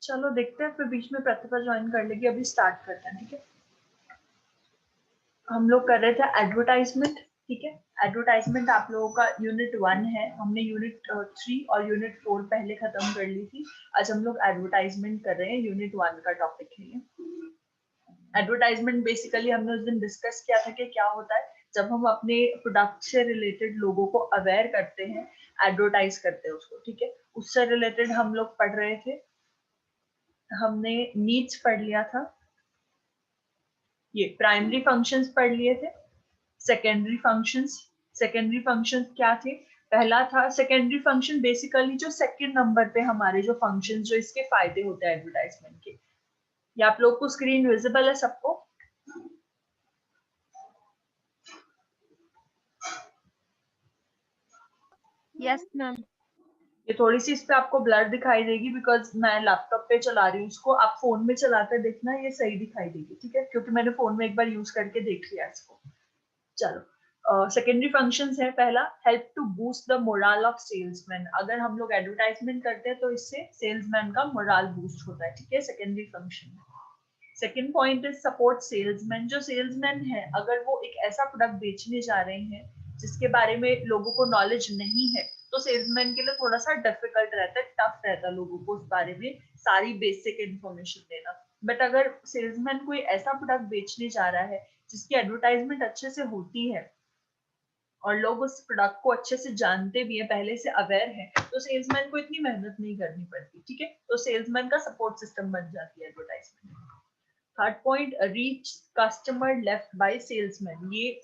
चलो देखते हैं, फिर बीच में प्रतिभा ज्वाइन कर लेगी। अभी स्टार्ट करते हैं, ठीक है। हम लोग कर रहे थे एडवर्टाइजमेंट, ठीक है। एडवर्टाइजमेंट आप लोगों का यूनिट 1 है। हमने यूनिट 3 और यूनिट 4 पहले खत्म कर ली थी। आज हम लोग एडवर्टाइजमेंट कर रहे हैं, यूनिट 1 का टॉपिक है ये। एडवर्टाइजमेंट बेसिकली हमने उस दिन डिस्कस किया था कि क्या होता है जब हम अपने प्रोडक्ट से रिलेटेड लोगों को अवेयर करते हैं, एडवर्टाइज करते हैं उसको, ठीक है। उससे रिलेटेड हम लोग पढ़ रहे थे। हमने नीड्स पढ़ लिया था, ये प्राइमरी फंक्शंस पढ़ लिए थे। सेकेंडरी फंक्शंस, सेकेंडरी फंक्शंस क्या थे? पहला था सेकेंडरी फंक्शन, बेसिकली जो सेकंड नंबर पे हमारे जो फंक्शंस, जो इसके फायदे होते हैं एडवर्टाइजमेंट के। ये आप लोग को स्क्रीन विजिबल है सबको? Yes ma'am. ये थोड़ी सी इस पे आपको ब्लर दिखाई देगी बिकॉज मैं लैपटॉप पे चला रही हूँ इसको। आप फोन में चलाकर देखना, ये सही दिखाई देगी, ठीक है, क्योंकि मैंने फोन में एक बार यूज करके देख लिया इसको। चलो, सेकेंडरी फंक्शंस है। पहला, help to boost the moral of salesman. अगर हम लोग एडवर्टाइजमेंट करते हैं तो इससे सेल्समैन का मोरल बूस्ट होता है, ठीक है, secondary function. Second point is support salesman. जो सेल्समैन है, अगर वो एक ऐसा प्रोडक्ट बेचने जा रहे हैं जिसके बारे में लोगों को नॉलेज नहीं है, तो सेल्समैन के लिए थोड़ा सा डिफिकल्ट रहता है, टफ रहता है लोगों को उस बारे में सारी बेसिक इन्फॉर्मेशन देना। बट अगर सेल्समैन कोई ऐसा प्रोडक्ट बेचने जा रहा है जिसकी एडवर्टाइजमेंट अच्छे से होती है और लोग उस प्रोडक्ट को अच्छे से जानते भी हैं, पहले से अवेयर है, तो सेल्समैन को इतनी मेहनत नहीं करनी पड़ती, ठीक है। तो सेल्समैन का सपोर्ट सिस्टम बन जाती है advertisement. Third point, reach customer left by salesman. ये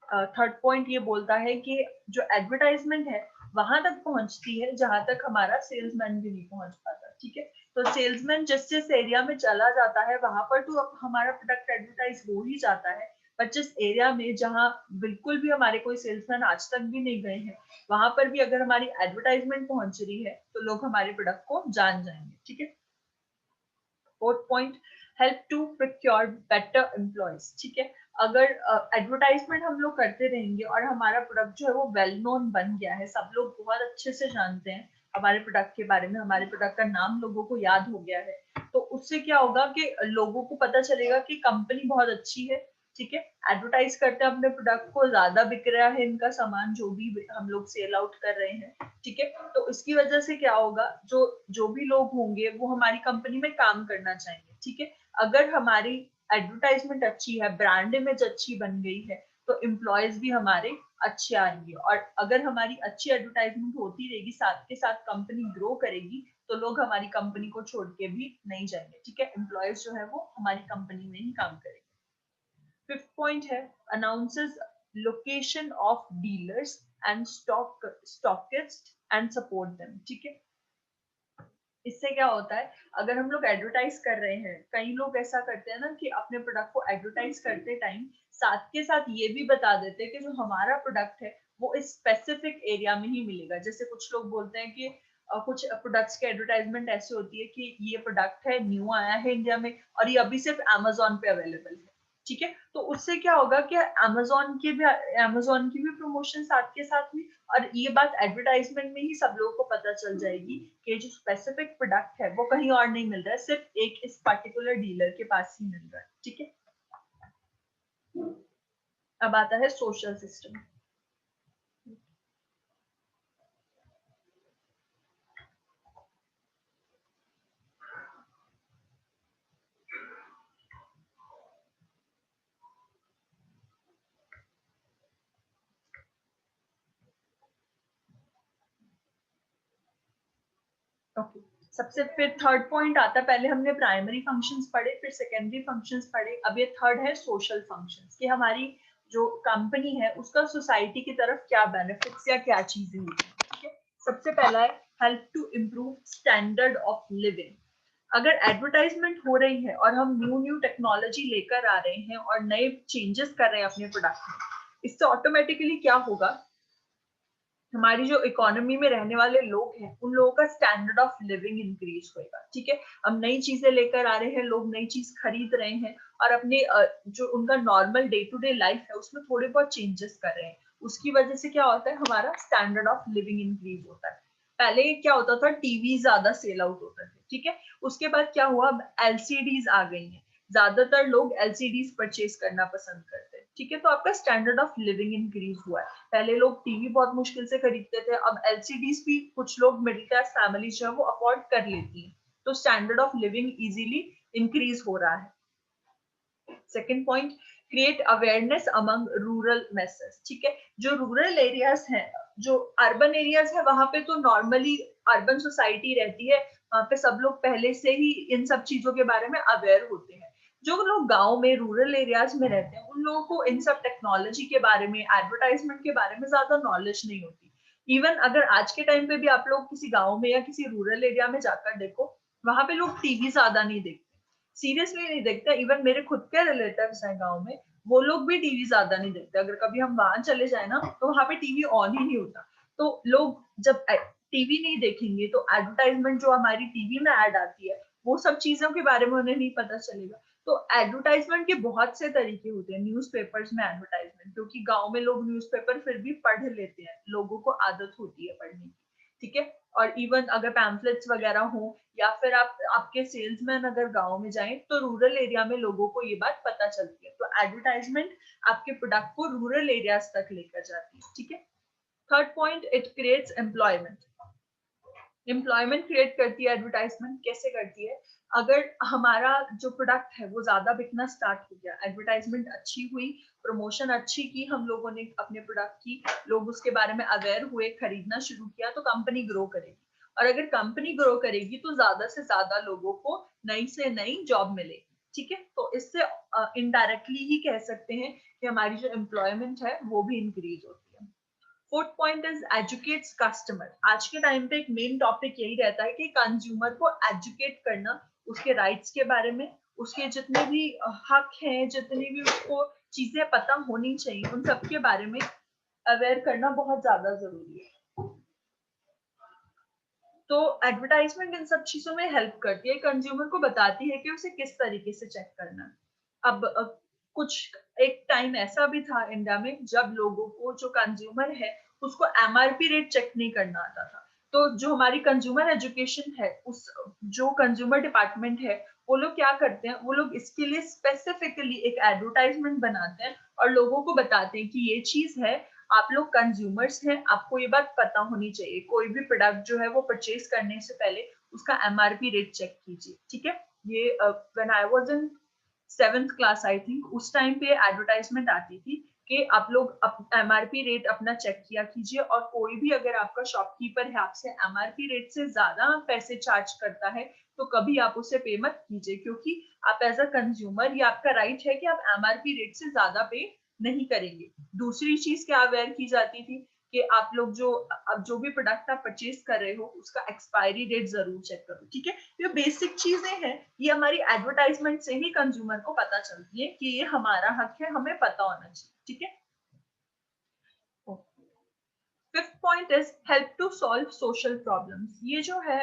थर्ड पॉइंट ये बोलता है कि जो एडवर्टाइजमेंट है वहां तक पहुंचती है जहां तक हमारा सेल्समैन भी नहीं पहुंच पाता, ठीक है। तो सेल्समैन जिस जिस एरिया में चला जाता है वहां पर तो हमारा प्रोडक्ट एडवर्टाइज हो ही जाता है। पर जिस एरिया में जहां बिल्कुल भी हमारे कोई सेल्समैन आज तक भी नहीं गए हैं, वहां पर भी अगर हमारी एडवर्टाइजमेंट पहुंच रही है तो लोग हमारे प्रोडक्ट को जान जाएंगे, ठीक है। Fourth point, help to procure better employees, ठीक है। अगर एडवर्टाइजमेंट हम लोग करते रहेंगे और हमारा प्रोडक्ट जो है वो वेल नोन बन गया है, सब लोग बहुत अच्छे से जानते हैं हमारे प्रोडक्ट के बारे में, हमारे प्रोडक्ट का नाम लोगों को याद हो गया है, तो उससे क्या होगा कि लोगों को पता चलेगा कि कंपनी बहुत अच्छी है, ठीक है। एडवर्टाइज करते हैं अपने प्रोडक्ट को, ज्यादा बिक रहा है इनका सामान, जो भी हम लोग सेल आउट कर रहे हैं, ठीक है। तो इसकी वजह से क्या होगा, जो जो भी लोग होंगे वो हमारी कंपनी में काम करना चाहेंगे, ठीक है। अगर हमारी एडवर्टाइजमेंट अच्छी है, ब्रांड इमेज अच्छी बन गई है, तो एम्प्लॉयज भी हमारे अच्छे आएंगे। और अगर हमारी अच्छी एडवर्टाइजमेंट होती रहेगी, साथ के साथ कंपनी ग्रो करेगी, तो लोग हमारी कंपनी को छोड़ के भी नहीं जाएंगे, ठीक है। एम्प्लॉयज जो है वो हमारी कंपनी में ही काम करेंगे। फिफ्थ पॉइंट है, announces location of dealers and stockist and support them, ठीक है। इससे क्या होता है, अगर हम लोग एडवर्टाइज कर रहे हैं, कई लोग ऐसा करते हैं ना कि अपने प्रोडक्ट को एडवर्टाइज करते टाइम साथ के साथ ये भी बता देते हैं कि जो हमारा प्रोडक्ट है वो इस स्पेसिफिक एरिया में ही मिलेगा। जैसे कुछ लोग बोलते हैं कि कुछ प्रोडक्ट्स की एडवर्टाइजमेंट ऐसी होती है कि ये प्रोडक्ट है, न्यू आया है इंडिया में और ये अभी सिर्फ अमेजोन पे अवेलेबल है, ठीक है। तो उससे क्या होगा कि अमेजोन की भी प्रमोशन साथ के साथ हुई, और ये बात एडवर्टाइजमेंट में ही सब लोगों को पता चल जाएगी कि जो स्पेसिफिक प्रोडक्ट है वो कहीं और नहीं मिल रहा है, सिर्फ एक इस पर्टिकुलर डीलर के पास ही मिल रहा है, ठीक है। अब आता है सोशल सिस्टम। ओके, सबसे फिर थर्ड पॉइंट आता है। पहले हमने प्राइमरी फंक्शंस पढ़े, फिर सेकेंडरी फंक्शंस पढ़े, अब ये थर्ड है सोशल फंक्शंस, कि हमारी जो कंपनी है उसका सोसाइटी की तरफ क्या बेनिफिट्स या क्या चीजें होती है, ठीक है। सबसे पहला है help to improve standard of living. अगर एडवर्टाइजमेंट हो रही है और हम न्यू न्यू टेक्नोलॉजी लेकर आ रहे हैं और नए चेंजेस कर रहे हैं अपने प्रोडक्ट में, इससे ऑटोमेटिकली क्या होगा, हमारी जो इकोनॉमी में रहने वाले लोग हैं उन लोगों का स्टैंडर्ड ऑफ लिविंग इंक्रीज होएगा, ठीक है। हम नई चीजें लेकर आ रहे हैं, लोग नई चीज खरीद रहे हैं और अपने जो उनका normal day to day life है उसमें थोड़े बहुत चेंजेस कर रहे हैं। उसकी वजह से क्या होता है, हमारा स्टैंडर्ड ऑफ लिविंग इंक्रीज होता है। पहले क्या होता था, टीवी ज्यादा सेल आउट होता था, ठीक है। उसके बाद क्या हुआ, अब एलसीडीज आ गई हैं, ज्यादातर लोग एलसीडीज परचेज करना पसंद करते हैं, ठीक है। तो आपका स्टैंडर्ड ऑफ लिविंग इंक्रीज हुआ है। पहले लोग टीवी बहुत मुश्किल से खरीदते थे, अब एलसीडीज भी कुछ लोग मिडिल क्लास फैमिली जो है वो अफोर्ड कर लेती है, तो standard of living easily increase हो रहा है। Second point, create awareness among rural message, ठीक है। जो रूरल एरियाज हैं, जो अर्बन एरियाज है, वहां पे तो नॉर्मली अर्बन सोसाइटी रहती है, वहां पे सब लोग पहले से ही इन सब चीजों के बारे में अवेयर होते हैं। जो लोग गांव में रूरल एरियाज में रहते हैं, उन लोगों को इन सब टेक्नोलॉजी के बारे में, एडवर्टाइजमेंट के बारे में ज्यादा नॉलेज नहीं होती। इवन अगर आज के टाइम पे भी आप लोग किसी गाँव में या किसी रूरल एरिया में जाकर देखो, वहां पे लोग टीवी ज्यादा नहीं देखते, सीरियसली नहीं देखते। इवन मेरे खुद के रिलेटिव्स हैं गांव में, वो लोग भी टीवी ज्यादा नहीं देखते। अगर कभी हम वहां चले जाए ना, तो वहां पे टीवी ऑन ही नहीं होता। तो लोग जब टीवी नहीं देखेंगे तो एडवर्टाइजमेंट जो हमारी टीवी में ऐड आती है, वो सब चीजों के बारे में उन्हें नहीं पता चलेगा। तो एडवर्टाइजमेंट के बहुत से तरीके होते हैं न्यूज़पेपर्स में एडवर्टाइजमेंट, क्योंकि गांव में लोग न्यूज़पेपर फिर भी पढ़ लेते हैं, लोगों को आदत होती है पढ़ने की, ठीक है। और इवन अगर पैम्फलेट्स वगैरह हो, या फिर आपके सेल्समैन अगर गांव में जाएं, तो रूरल एरिया में लोगों को ये बात पता चलती है। तो एडवर्टाइजमेंट आपके प्रोडक्ट को रूरल एरियाज तक लेकर जाती है, ठीक है। Third point, it creates employment. Employment create करती है एडवर्टाइजमेंट, कैसे करती है? अगर हमारा जो प्रोडक्ट है वो ज्यादा बिकना स्टार्ट हो गया, एडवर्टाइजमेंट अच्छी हुई, प्रमोशन अच्छी की हम लोगों ने अपने प्रोडक्ट की, लोग उसके बारे में अवेयर हुए, खरीदना शुरू किया, तो कंपनी ग्रो करेगी। और अगर कंपनी ग्रो करेगी तो ज्यादा से ज्यादा लोगों को नई से नई जॉब मिलेगी, ठीक है। तो इससे इनडायरेक्टली ही कह सकते हैं कि हमारी जो एम्प्लॉयमेंट है वो भी इंक्रीज होती है। Fourth point is educates customer. आज के टाइम पे एक मेन टॉपिक यही रहता है कि कंज्यूमर को एजुकेट करना, उसके राइट्स के बारे में, उसके जितने भी हक हैं, जितनी भी उसको चीजें पता होनी चाहिए, उन सब के बारे में अवेयर करना बहुत ज्यादा जरूरी है। तो एडवर्टाइजमेंट इन सब चीजों में हेल्प करती है, कंज्यूमर को बताती है कि उसे किस तरीके से चेक करना है। अब कुछ एक टाइम ऐसा भी था इंडिया में जब लोगों को, जो कंज्यूमर है, उसको एमआरपी रेट चेक नहीं करना आता था। तो जो हमारी कंज्यूमर एजुकेशन है, उस जो कंज्यूमर डिपार्टमेंट है, वो लोग क्या करते हैं, वो लोग इसके लिए स्पेसिफिकली एक एडवर्टाइजमेंट बनाते हैं और लोगों को बताते हैं कि ये चीज है, आप लोग कंज्यूमर्स हैं, आपको ये बात पता होनी चाहिए। कोई भी प्रोडक्ट जो है वो परचेज करने से पहले उसका एमआरपी रेट चेक कीजिए, ठीक है। ये when I was in 7th class I think, उस टाइम पे एडवर्टाइजमेंट आती थी कि आप लोग एमआरपी रेट अपना चेक किया कीजिए, और कोई भी अगर आपका शॉपकीपर है आपसे एमआरपी रेट से ज्यादा पैसे चार्ज करता है, तो कभी आप उसे पे मत कीजिए, क्योंकि आप एज अ कंज्यूमर, ये आपका राइट है कि आप एमआरपी रेट से ज्यादा पे नहीं करेंगे। दूसरी चीज क्या अवेयर की जाती थी कि आप लोग जो, अब जो भी प्रोडक्ट आप परचेज कर रहे हो उसका एक्सपायरी डेट जरूर चेक करो, ठीक है। ये बेसिक चीजें हैं, ये हमारी एडवर्टाइजमेंट से ही कंज्यूमर को पता चलती है कि ये हमारा हक है, हमें पता होना चाहिए, ठीक है। Fifth point is help to solve social problems. ये जो है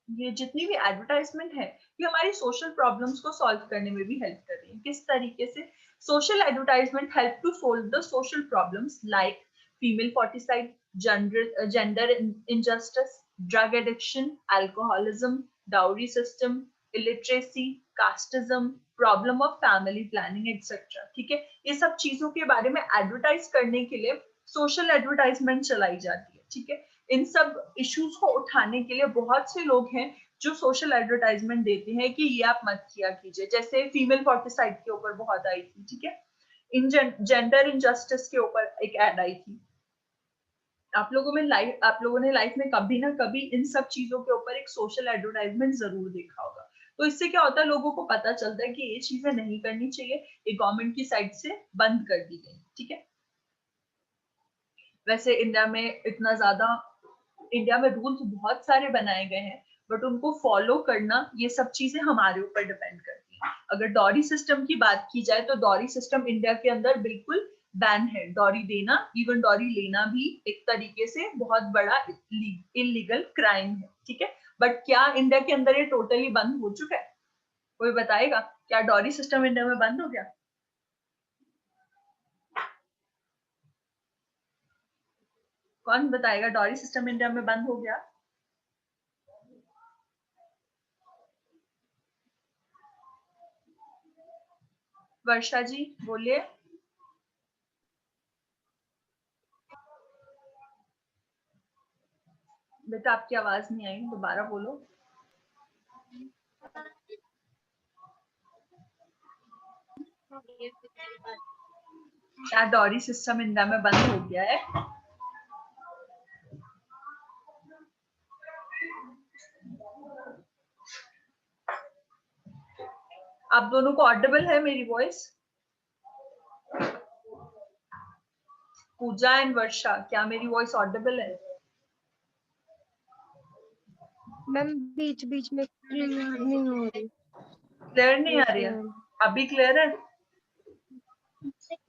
ये जितनी भी एडवर्टाइजमेंट है, ये हमारी सोशल प्रॉब्लम्स को सॉल्व करने में भी हेल्प कर रही है। किस तरीके से? Social advertisement help to solve the social problems like female foeticide, gender injustice, drug addiction, alcoholism, dowry system, illiteracy, casteism, problem of family planning etcetera, ठीक है। ये सब चीजों के बारे में एडवर्टाइज करने के लिए सोशल एडवर्टाइजमेंट चलाई जाती है, ठीक है। इन सब इश्यूज को उठाने के लिए बहुत से लोग हैं जो सोशल एडवर्टाइजमेंट देते हैं कि ये आप मत किया कीजिए। जैसे फीमेल फोर्टिसाइड के ऊपर बहुत आई थी, ठीक है। इन जेंडर इनजस्टिस के ऊपर एक एड आई थी। आप लोगों ने लाइफ में कभी ना कभी इन सब चीजों के ऊपर एक सोशल एडवर्टाइजमेंट जरूर देखा होगा। तो इससे क्या होता है, लोगों को पता चलता है कि ये चीजें नहीं करनी चाहिए, ये गवर्नमेंट की साइड से बंद कर दी गई, ठीक है। वैसे इंडिया में रूल्स बहुत सारे बनाए गए हैं, बट उनको फॉलो करना, ये सब चीजें हमारे ऊपर डिपेंड करती है। अगर डॉरी सिस्टम की बात की जाए, तो डॉरी सिस्टम इंडिया के अंदर बिल्कुल बैन है। डॉरी देना, इवन डॉरी लेना भी एक तरीके से बहुत बड़ा इलीगल क्राइम है, ठीक है। बट क्या इंडिया के अंदर ये टोटली बंद हो चुका है? कोई बताएगा, क्या डॉरी सिस्टम इंडिया में बंद हो गया? कौन बताएगा डॉरी सिस्टम इंडिया में बंद हो गया? वर्षा जी बोलिए। बेटा आपकी आवाज नहीं आई, दोबारा बोलो। क्या डॉरी सिस्टम इंडिया में बंद हो गया है? आप दोनों को ऑडिबल है मेरी वॉइस? पूजा एंड वर्षा, क्या मेरी वॉइस ऑडिबल है? मैम बीच बीच में क्लियर नहीं हो रही। क्लियर नहीं आ रही है? अभी क्लियर है?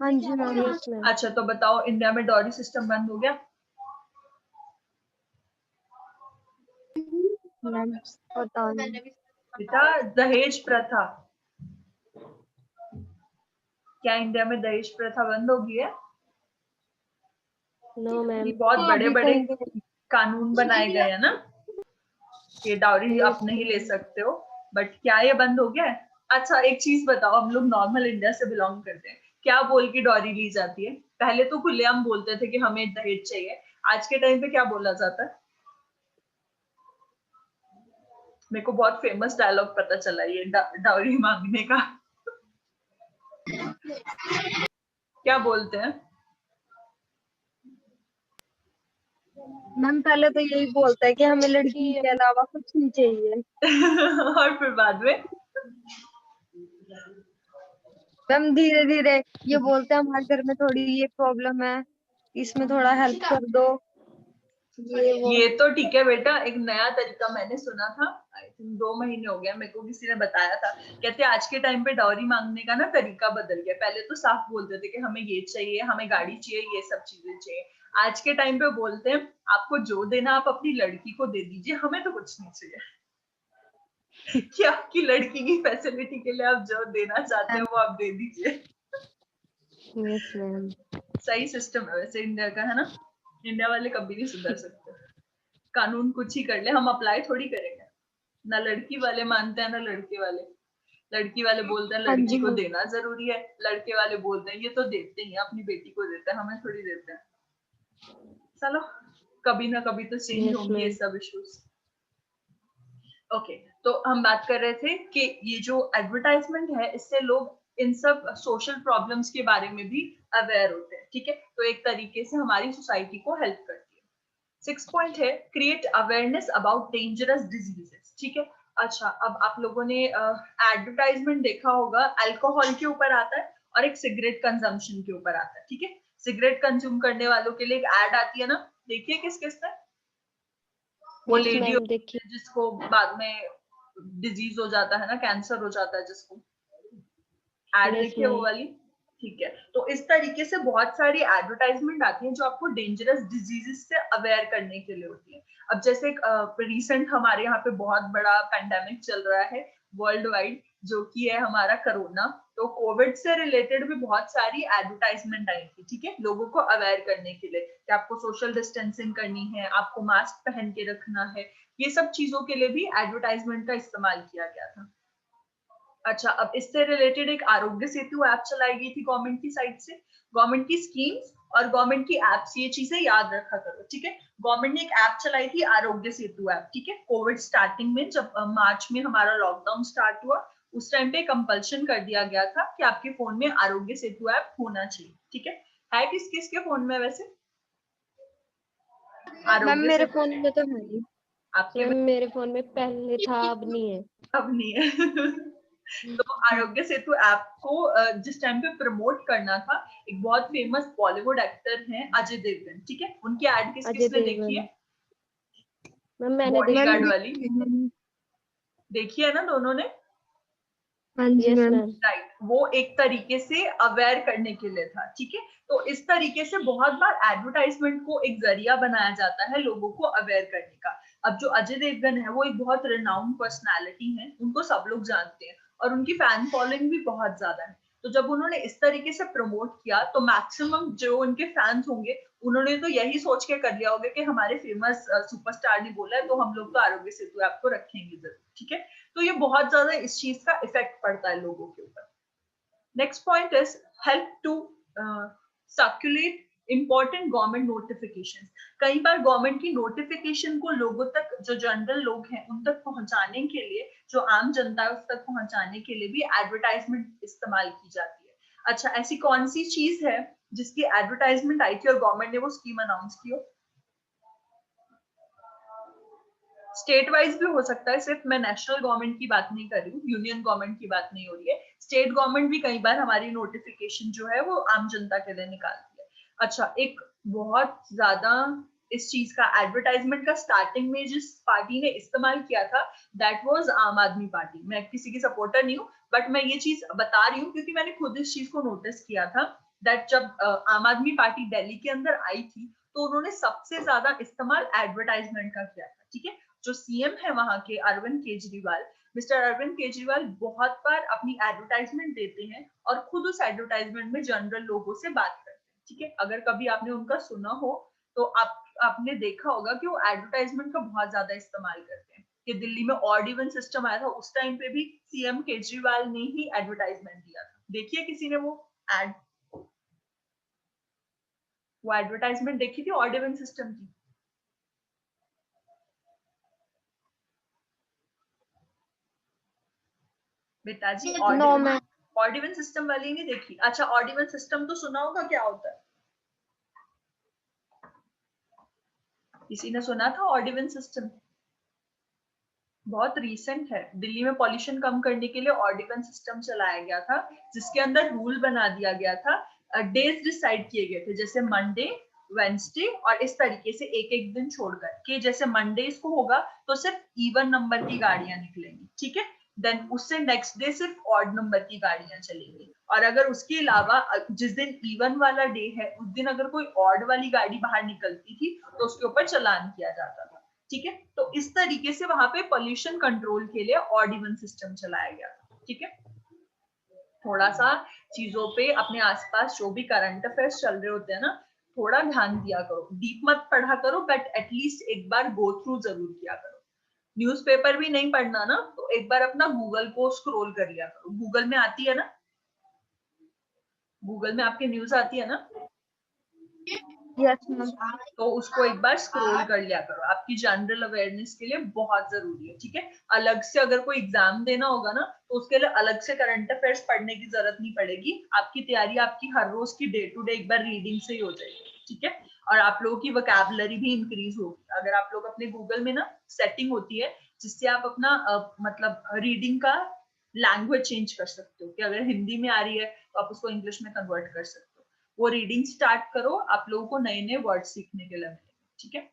हाँ जी मैम, यस मैम। अच्छा तो बताओ, इंडिया में डॉरी सिस्टम बंद हो गया? मैम पता नहीं। बेटा दहेज प्रथा, क्या इंडिया में दहेज प्रथा बंद हो गई है? No ma'am. बहुत बड़े अभी बड़े कहीं कानून बनाए गए हैं ना, ये डाउरी आप नहीं ले सकते हो, बट क्या ये बंद हो गया है? अच्छा एक चीज बताओ, हम लोग नॉर्मल इंडिया से बिलोंग करते हैं, क्या बोल के डॉरी ली जाती है? पहले तो खुलेआम बोलते थे कि हमें दहेज चाहिए, आज के टाइम पे क्या बोला जाता है? मेरे को बहुत फेमस डायलॉग पता चला ये डाउरी मांगने का। क्या बोलते हैं? मैम पहले तो यही बोलता है कि हमें लड़की के अलावा कुछ नहीं चाहिए। और फिर बाद में मैम धीरे धीरे ये बोलते हैं हमारे घर में थोड़ी ये प्रॉब्लम है, इसमें थोड़ा हेल्प कर दो, ये वो। ये तो ठीक है बेटा, एक नया तरीका मैंने सुना था, आई थिंक 2 महीने हो गया, मेरे को किसी ने बताया था, कहते आज के टाइम पे डॉरी मांगने का ना तरीका बदल गया। पहले तो साफ बोलते थे कि हमें ये चाहिए, हमें गाड़ी चाहिए, ये सब चीजें चाहिए। आज के टाइम पे बोलते हैं आपको जो देना आप अपनी लड़की को दे दीजिए, हमें तो कुछ नहीं चाहिए। कि आपकी लड़की की फैसिलिटी के लिए आप जो देना चाहते हो वो आप दे दीजिए। Yes ma'am. सही सिस्टम है वैसे इंडिया का, है ना? इंडिया वाले कभी नहीं सुधर सकते, कानून कुछ ही कर ले, हम अप्लाई थोड़ी करेंगे। ना लड़की वाले मानते हैं ना लड़के वाले। लड़की वाले बोलते हैं हाँ लड़की जी को मैम। देना जरूरी है, लड़के वाले बोलते हैं ये तो देते ही हैं, अपनी बेटी को देते हैं, हमें थोड़ी देते हैं। चलो कभी ना कभी तो चेंज यस होंगे ये मैम। सब इश्यूज। ओके, तो हम बात कर रहे थे कि ये जो एडवर्टाइजमेंट है इससे लोग इन सब सोशल प्रॉब्लम्स के बारे में भी अवेयर होते हैं, ठीक है? तो एक तरीके से हमारी सोसाइटी को हेल्प करती है। 6 पॉइंट है, create awareness about dangerous diseases, ठीक है? अच्छा अब आप लोगों ने एडवर्टाइजमेंट देखा होगा, अल्कोहल के ऊपर आता है और एक सिगरेट कंजम्पशन के ऊपर आता है, ठीक है? सिगरेट कंज्यूम करने वालों के लिए एक एड आती है ना, देखिए किस किस ने, वो यस लेडी मैम देखिए। जिसको बाद में डिजीज हो जाता है ना, कैंसर हो जाता है जिसको, एड यस देखिए वो मैम। वाली। ठीक है, तो इस तरीके से बहुत सारी एडवर्टाइजमेंट आती है जो आपको डेंजरस डिजीजेस से अवेयर करने के लिए होती है। अब जैसे रिसेंट हमारे यहाँ पे बहुत बड़ा पैंडेमिक चल रहा है वर्ल्ड वाइड, जो कि है हमारा कोरोना। तो कोविड से रिलेटेड भी बहुत सारी एडवर्टाइजमेंट आई थी, ठीक है, लोगों को अवेयर करने के लिए कि आपको सोशल डिस्टेंसिंग करनी है, आपको मास्क पहन के रखना है, ये सब चीजों के लिए भी एडवर्टाइजमेंट का इस्तेमाल किया गया था। अच्छा अब इससे रिलेटेड एक आरोग्य सेतु ऐप चलाई गई थी गवर्नमेंट की साइड से। गवर्नमेंट की स्कीम्स और गवर्नमेंट की एप्स, ये चीजें याद रखा करो, ठीक है? गवर्नमेंट ने एक ऐप चलाई थी आरोग्य सेतु ऐप, ठीक है? कोविड स्टार्टिंग में जब मार्च में हमारा लॉकडाउन स्टार्ट हुआ, उस टाइम पे कंपल्शन कर दिया गया था कि आपके फोन में आरोग्य सेतु ऐप होना चाहिए, ठीक है किस किस के फोन में वैसे मैम आरोग्य मेरे सेतु? फोन में तो है नहीं। आपके मैम मेरे फोन में पहले था, अब नहीं है। अब नहीं है। तो आरोग्य सेतु ऐप को जिस टाइम पे प्रमोट करना था, एक बहुत फेमस बॉलीवुड एक्टर हैं अजय देवगन, ठीक है? उनकी एड किस अजय किस ने देखी देवगन। है? मैम मैंने देखी बॉडीगार्ड है। वाली देखी है ना दोनों ने? हाँ जी यस मैम। राइट, वो एक तरीके से अवेयर करने के लिए था, ठीक है? तो इस तरीके से बहुत बार एडवर्टाइजमेंट को एक जरिया बनाया जाता है लोगों को अवेयर करने का। अब जो अजय देवगन है वो एक बहुत रिनाउंड पर्सनालिटी है, उनको सब लोग जानते हैं और उनकी फैन फॉलोइंग भी बहुत ज्यादा है। तो जब उन्होंने इस तरीके से प्रमोट किया तो मैक्सिमम जो उनके फैंस होंगे उन्होंने तो यही सोच के कर लिया होगा कि हमारे फेमस सुपरस्टार ने बोला है तो हम लोग तो आरोग्य सेतु ऐप को रखेंगे जरूर, ठीक है? तो ये बहुत ज्यादा इस चीज का इफेक्ट पड़ता है लोगों के ऊपर। Next point is help to circulate important government notification. कई बार गवर्नमेंट की नोटिफिकेशन को लोगों तक, जो जनरल लोग हैं उन तक पहुंचाने के लिए, जो आम जनता है उस तक पहुंचाने के लिए भी एडवर्टाइजमेंट इस्तेमाल की जाती है। अच्छा, ऐसी कौन सी चीज है जिसकी एडवर्टाइजमेंट आई थी और गवर्नमेंट ने वो स्कीम अनाउंस की हो? स्टेट वाइज भी हो सकता है, सिर्फ मैं नेशनल गवर्नमेंट की बात नहीं कर रही हूँ, यूनियन गवर्नमेंट की बात नहीं हो रही है। स्टेट गवर्नमेंट भी कई बार हमारी नोटिफिकेशन जो है वो आम जनता के लिए निकालती है। अच्छा, एक बहुत ज्यादा इस चीज का एडवर्टाइजमेंट का स्टार्टिंग में जिस पार्टी ने इस्तेमाल किया था दैट वाज आम आदमी पार्टी। मैं किसी की सपोर्टर नहीं हूँ, बट मैं ये चीज बता रही हूँ क्योंकि मैंने खुद इस चीज को नोटिस किया था दैट जब आम आदमी पार्टी दिल्ली के अंदर आई थी तो उन्होंने सबसे ज्यादा इस्तेमाल एडवर्टाइजमेंट का किया था। ठीक है, जो सीएम है वहां के अरविंद केजरीवाल, मिस्टर अरविंद केजरीवाल बहुत बार अपनी एडवर्टाइजमेंट देते हैं और खुद उस एडवर्टाइजमेंट में जनरल लोगों से बात करते हैं। ठीक है, अगर कभी आपने उनका सुना हो तो आपने देखा होगा कि वो एडवर्टाइजमेंट का बहुत ज्यादा इस्तेमाल करते हैं। कि दिल्ली में ऑड इवन सिस्टम आया था उस टाइम पे भी सीएम केजरीवाल ने ही एडवर्टाइजमेंट दिया था। देखिए किसी ने वो एड, वो एडवर्टाइजमेंट देखी थी ऑड इवन सिस्टम की? बेटा जी, ऑड इवन सिस्टम वाली नहीं देखी? अच्छा, ऑड इवन सिस्टम तो सुना होगा क्या होता है? किसी ने सुना था ऑड इवन सिस्टम? बहुत रीसेंट है। दिल्ली में पॉल्यूशन कम करने के लिए ऑड इवन सिस्टम चलाया गया था जिसके अंदर रूल बना दिया गया था, डेज डिसाइड किए गए थे जैसे मंडे, वेंसडे और इस तरीके से एक एक दिन छोड़कर कि जैसे मंडे को होगा तो सिर्फ इवन नंबर की गाड़ियां निकलेंगी। ठीक है, देन उससे नेक्स्ट डे सिर्फ ऑड नंबर की गाड़ियां चलेंगी। और अगर उसके अलावा जिस दिन इवन वाला डे है उस दिन अगर कोई ऑड वाली गाड़ी बाहर निकलती थी तो उसके ऊपर चालान किया जाता था। ठीक है, तो इस तरीके से वहां पे पोल्यूशन कंट्रोल के लिए ऑड इवन सिस्टम चलाया गया था। ठीक है, थोड़ा सा चीजों पे अपने आसपास जो भी करंट अफेयर्स चल रहे होते हैं ना, थोड़ा ध्यान दिया करो। डीप मत पढ़ा करो बट एटलीस्ट एक बार गो थ्रू जरूर किया करो। न्यूज़पेपर भी नहीं पढ़ना ना तो एक बार अपना गूगल को स्क्रॉल कर लिया करो। गूगल में आती है ना, गूगल में आपके न्यूज आती है ना? Yes ma'am. तो उसको एक बार स्क्रॉल कर लिया करो, आपकी जनरल अवेयरनेस के लिए बहुत जरूरी है। ठीक है, अलग से अगर कोई एग्जाम देना होगा ना तो उसके लिए अलग से करंट अफेयर्स पढ़ने की जरूरत नहीं पड़ेगी। आपकी तैयारी आपकी हर रोज की डे टू डे एक बार रीडिंग से ही हो जाएगी। ठीक है, और आप लोगों की वोकैबुलरी भी इंक्रीज होगी। अगर आप लोग अपने गूगल में ना सेटिंग होती है जिससे आप अपना मतलब रीडिंग का लैंग्वेज चेंज कर सकते हो कि अगर हिंदी में आ रही है तो आप उसको इंग्लिश में कन्वर्ट कर सकते हो। वो रीडिंग स्टार्ट करो, आप लोगों को नए नए वर्ड सीखने के लिए मिलेंगे। ठीक है,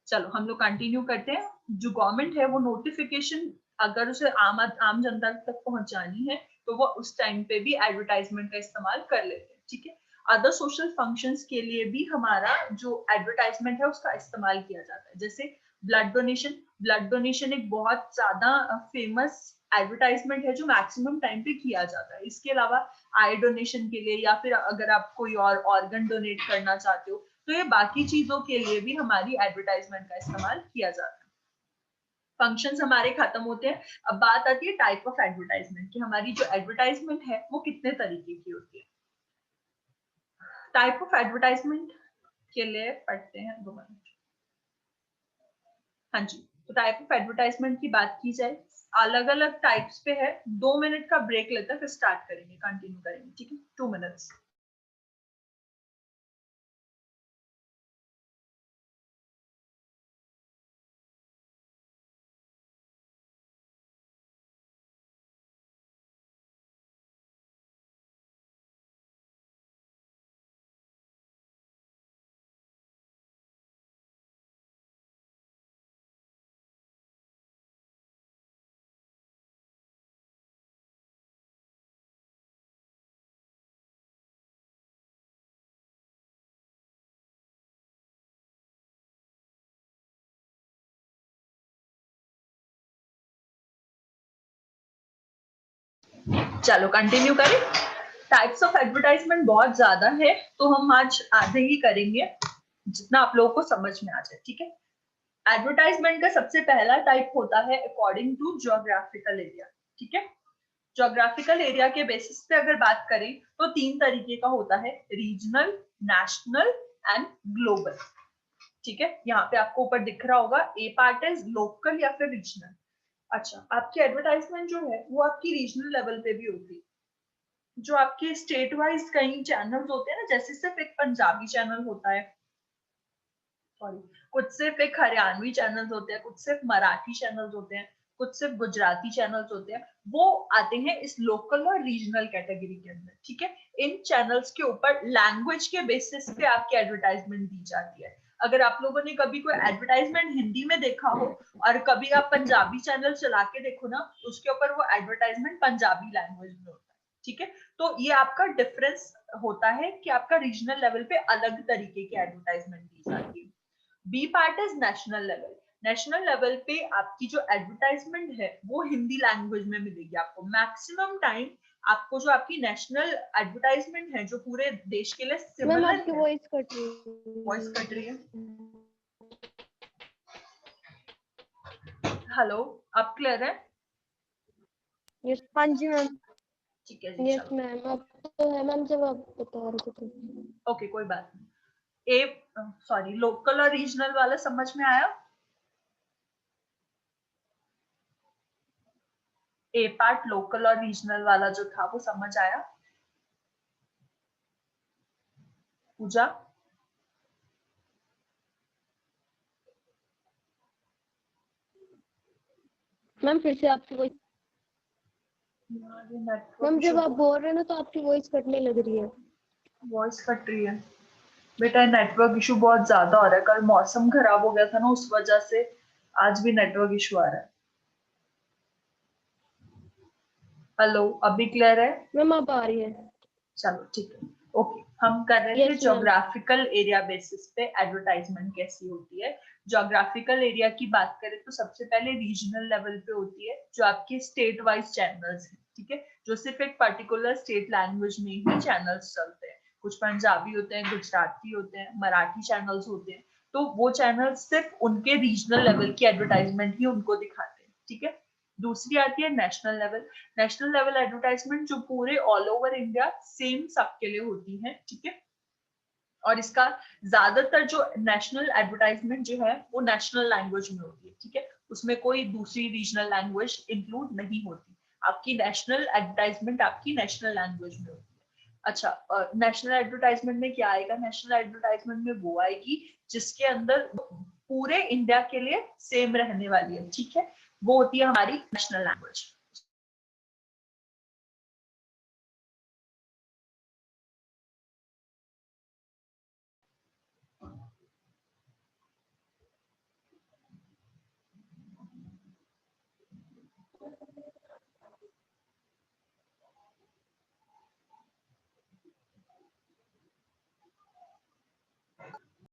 चलो हम लोग कंटिन्यू करते हैं। जो गवर्नमेंट है वो नोटिफिकेशन अगर उसे आम जनता तक पहुंचानी है तो वो उस टाइम पे भी एडवर्टाइजमेंट का इस्तेमाल कर लेते हैं। ठीक है, अदर सोशल फंक्शंस के लिए भी हमारा जो एडवर्टाइजमेंट है उसका इस्तेमाल किया जाता है, जैसे ब्लड डोनेशन। ब्लड डोनेशन एक बहुत ज्यादा फेमस एडवर्टाइजमेंट है जो मैक्सिमम टाइम पे किया जाता है। इसके अलावा आई डोनेशन के लिए या फिर अगर आप कोई और ऑर्गन डोनेट करना चाहते हो तो ये बाकी चीजों के लिए भी हमारी एडवर्टाइजमेंट का इस्तेमाल किया जाता है। फंक्शंस हमारे खत्म होते हैं, अब बात आती है टाइप ऑफ एडवर्टाइजमेंट कि हमारी जो एडवर्टाइजमेंट है वो कितने तरीके की होती है। टाइप ऑफ एडवर्टाइजमेंट के लिए पढ़ते हैं 2 मिनट। हाँ जी, तो टाइप ऑफ एडवर्टाइजमेंट की बात की जाए, अलग अलग टाइप्स पे है। 2 मिनट का ब्रेक लेते हैं फिर स्टार्ट करेंगे, कंटिन्यू करेंगे। ठीक है, 2 मिनट्स। चलो कंटिन्यू करें। टाइप्स ऑफ एडवर्टाइजमेंट बहुत ज्यादा है तो हम आज आधे ही करेंगे जितना आप लोगों को समझ में आ जाए। ठीक है, एडवर्टाइजमेंट का सबसे पहला टाइप होता है अकॉर्डिंग टू ज्योग्राफिकल एरिया। ठीक है, ज्योग्राफिकल एरिया के बेसिस पे अगर बात करें तो 3 तरीके का होता है, रीजनल, नेशनल एंड ग्लोबल। ठीक है, यहाँ पे आपको ऊपर दिख रहा होगा, ए पार्ट इज लोकल या फिर रीजनल। अच्छा, आपकी एडवर्टाइजमेंट जो है वो आपकी रीजनल लेवल पे भी होती है। जो आपके स्टेट वाइज कई चैनल्स होते हैं ना, जैसे सिर्फ एक पंजाबी चैनल होता है, सॉरी, कुछ सिर्फ एक हरियाणवी चैनल्स होते हैं, कुछ सिर्फ मराठी चैनल्स होते हैं, कुछ सिर्फ गुजराती चैनल्स होते हैं, वो आते हैं इस लोकल और रीजनल कैटेगरी के अंदर। ठीक है, इन चैनल्स के ऊपर लैंग्वेज के बेसिस पे आपकी एडवर्टाइजमेंट दी जाती है। अगर आप लोगों ने कभी कोई एडवर्टाइजमेंट हिंदी में देखा हो और कभी आप पंजाबी चैनल चला के देखो ना, उसके ऊपर वो एडवर्टाइजमेंट पंजाबी लैंग्वेज में होता है। ठीक है, तो ये आपका डिफरेंस होता है कि आपका रीजनल लेवल पे अलग तरीके की एडवर्टाइजमेंट दी जाती है। B part is national level. National level पे आपकी जो एडवर्टाइजमेंट है वो हिंदी लैंग्वेज में मिलेगी आपको। मैक्सिमम टाइम आपको जो आपकी नेशनल एडवर्टाइजमेंट है जो पूरे देश के लिए सिमिलर आपकी है। वॉइस कट रही है। वॉइस कट रही है। हेलो, आप क्लियर है? यस, हाँ जी मैम। ठीक है जी, यस चलो, मैम। अब तो है मैम, जब आप बता रहे थे तो। ओके, कोई बात नहीं। ए सॉरी, लोकल और रीजनल वाला समझ में आया? ए पार्ट लोकल और रीजनल वाला जो था वो समझ आया? पूजा? मैम फिर से आपकी वॉइस, मैम जब आप बोल रहे हैं ना तो आपकी वॉइस कटने लग रही है। वॉइस कट रही है बेटा, नेटवर्क इशू बहुत ज्यादा हो रहा है। कल मौसम खराब हो गया था ना, उस वजह से आज भी नेटवर्क इशू आ रहा है। हेलो, अभी क्लियर है? मैम अब आ रही है। चलो ठीक है, ओके। हम कर रहे थे yes ma'am. Geographical area basis पे एडवर्टाइजमेंट कैसी होती है। ज्योग्राफिकल एरिया की बात करें तो सबसे पहले रीजनल लेवल पे होती है, जो आपके स्टेट वाइज चैनल्स हैं। ठीक है, जो सिर्फ एक पर्टिकुलर स्टेट लैंग्वेज में ही चैनल्स चलते हैं। कुछ पंजाबी होते हैं, गुजराती होते हैं, मराठी चैनल्स होते हैं। तो वो चैनल्स सिर्फ उनके रीजनल लेवल की एडवर्टाइजमेंट ही उनको दिखाते हैं। ठीक है, दूसरी आती है national level. National level advertisement जो पूरे ऑल ओवर इंडिया सेम सबके लिए होती है। ठीक है, और इसका ज्यादातर जो नेशनल एडवर्टाइजमेंट जो है वो नेशनल लैंग्वेज में होती है। ठीक है, उसमें कोई दूसरी रीजनल लैंग्वेज इंक्लूड नहीं होती। आपकी नेशनल एडवर्टाइजमेंट आपकी नेशनल लैंग्वेज में होती है। अच्छा, नेशनल एडवर्टाइजमेंट में क्या आएगा? नेशनल एडवर्टाइजमेंट में वो आएगी जिसके अंदर पूरे इंडिया के लिए सेम रहने वाली है। ठीक है, वो होती है हमारी नेशनल लैंग्वेज।